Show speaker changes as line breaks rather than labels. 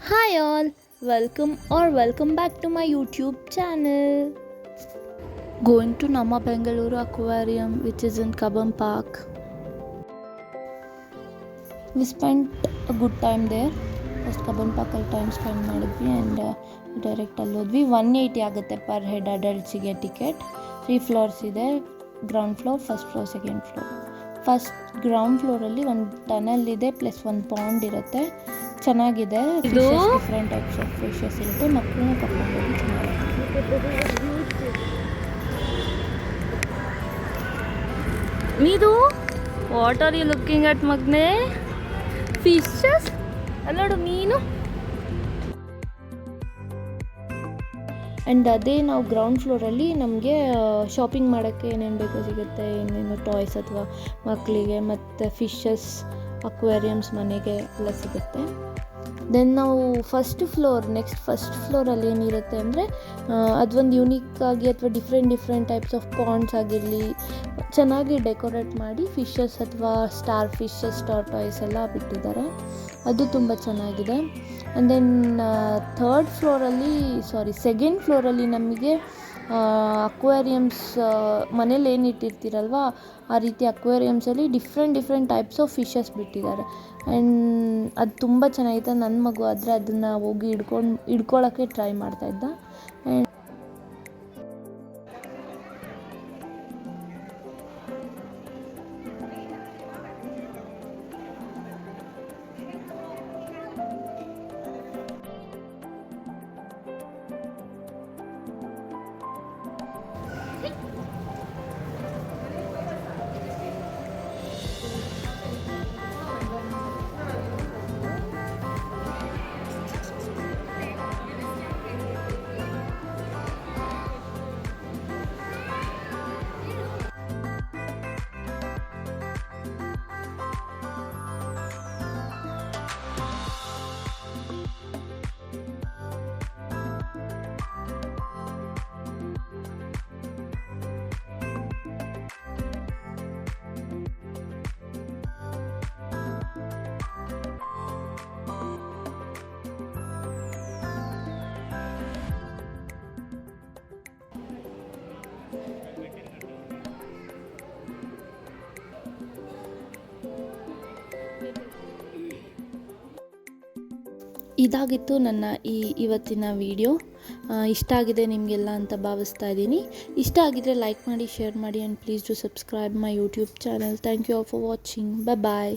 Hi all, welcome back to my YouTube channel. Going to Nama Bengaluru Aquarium, which is in Kabam Park. We spent a good time there. First Kabam Park ಅಲ್ಲಿ time spend ಮಾಡಿದ್ವಿ and direct ಅಲ್ಲಿ ಹೋದ್ವಿ. 180 ಆಗುತ್ತೆ per head adultsಗೆ ticket. 3 floors ಇದೆ, ground floor, first floor, second floor. First ground ಫ್ಲೋರಲ್ಲಿ ಒಂದು tunnel ಇದೆ ಪ್ಲಸ್ ಒಂದು ಪಾಂಡ್ ಇರುತ್ತೆ. ಚೆನ್ನಾಗಿದೆ. ಡಿಫ್ರೆಂಟ್ ಟೈಪ್ಸ್ ಆಫ್ ಫಿಶಸ್ ಇರುತ್ತೆ. ಮಕ್ಕಳನ್ನ ಕರ್ಕೊಂಡೋಗಿ ಚೆನ್ನಾಗಿದೆ. ಮೀದು, what are you looking at ಮಗ್ನೆ? ಫಿಶಸ್ ಅಲ್ಲೋಡು, ಮೀನು. ಆ್ಯಂಡ್ ಅದೇ ನಾವು ಗ್ರೌಂಡ್ ಫ್ಲೋರಲ್ಲಿ ನಮಗೆ ಶಾಪಿಂಗ್ ಮಾಡೋಕ್ಕೆ ಏನೇನು ಬೇಕೋ ಸಿಗುತ್ತೆ. ಏನೇನು ಟಾಯ್ಸ್ ಅಥವಾ ಮಕ್ಕಳಿಗೆ ಮತ್ತು ಫಿಶಸ್, ಅಕ್ವೇರಿಯಮ್ಸ್ ಮನೆಗೆ ಎಲ್ಲ ಸಿಗುತ್ತೆ. ದೆನ್ ನಾವು ಫಸ್ಟ್ ಫ್ಲೋರಲ್ಲಿ ಏನಿರುತ್ತೆ ಅಂದರೆ ಅದೊಂದು ಯೂನಿಕ್ಕಾಗಿ ಅಥವಾ ಡಿಫ್ರೆಂಟ್ ಟೈಪ್ಸ್ ಆಫ್ ಪಾಂಡ್ಸ್ ಆಗಿರಲಿ ಚೆನ್ನಾಗಿ ಡೆಕೋರೇಟ್ ಮಾಡಿ ಫಿಶಸ್ ಅಥವಾ ಸ್ಟಾರ್ ಫಿಶಸ್, ಟಾರ್ಟಾಯ್ಸ್ ಎಲ್ಲ ಬಿಟ್ಟಿದ್ದಾರೆ. ಅದು ತುಂಬ ಚೆನ್ನಾಗಿದೆ. ಆ್ಯಂಡ್ ದೆನ್ ಸೆಕೆಂಡ್ ಫ್ಲೋರಲ್ಲಿ ನಮಗೆ ಅಕ್ವೇರಿಯಮ್ಸ್, ಮನೇಲಿ ಏನು ಇಟ್ಟಿರ್ತೀರಲ್ವ ಆ ರೀತಿ ಅಕ್ವೇರಿಯಮ್ಸಲ್ಲಿ ಡಿಫ್ರೆಂಟ್ ಟೈಪ್ಸ್ ಆಫ್ ಫಿಶಸ್ ಬಿಟ್ಟಿದ್ದಾರೆ. ಆ್ಯಂಡ್ ಅದು ತುಂಬ ಚೆನ್ನಾಗಿದೆ. ನನ್ನ ಮಗು ಆದರೆ ಅದನ್ನು ಹೋಗಿ ಹಿಡ್ಕೊಳ್ಳೋಕ್ಕೆ ಟ್ರೈ ಮಾಡ್ತಾಯಿದ್ದ. ಆ್ಯಂಡ್ ಇದಾಗಿತ್ತು ನನ್ನ ಇವತ್ತಿನ ವಿಡಿಯೋ. ಇಷ್ಟ ಆಗಿದೆ ನಿಮಗೆಲ್ಲ ಅಂತ ಭಾವಿಸ್ತಾ ಇದ್ದೀನಿ. ಇಷ್ಟ ಆಗಿದ್ರೆ ಲೈಕ್ ಮಾಡಿ, ಶೇರ್ ಮಾಡಿ, and please to subscribe my YouTube channel. Thank you all for watching. Bye.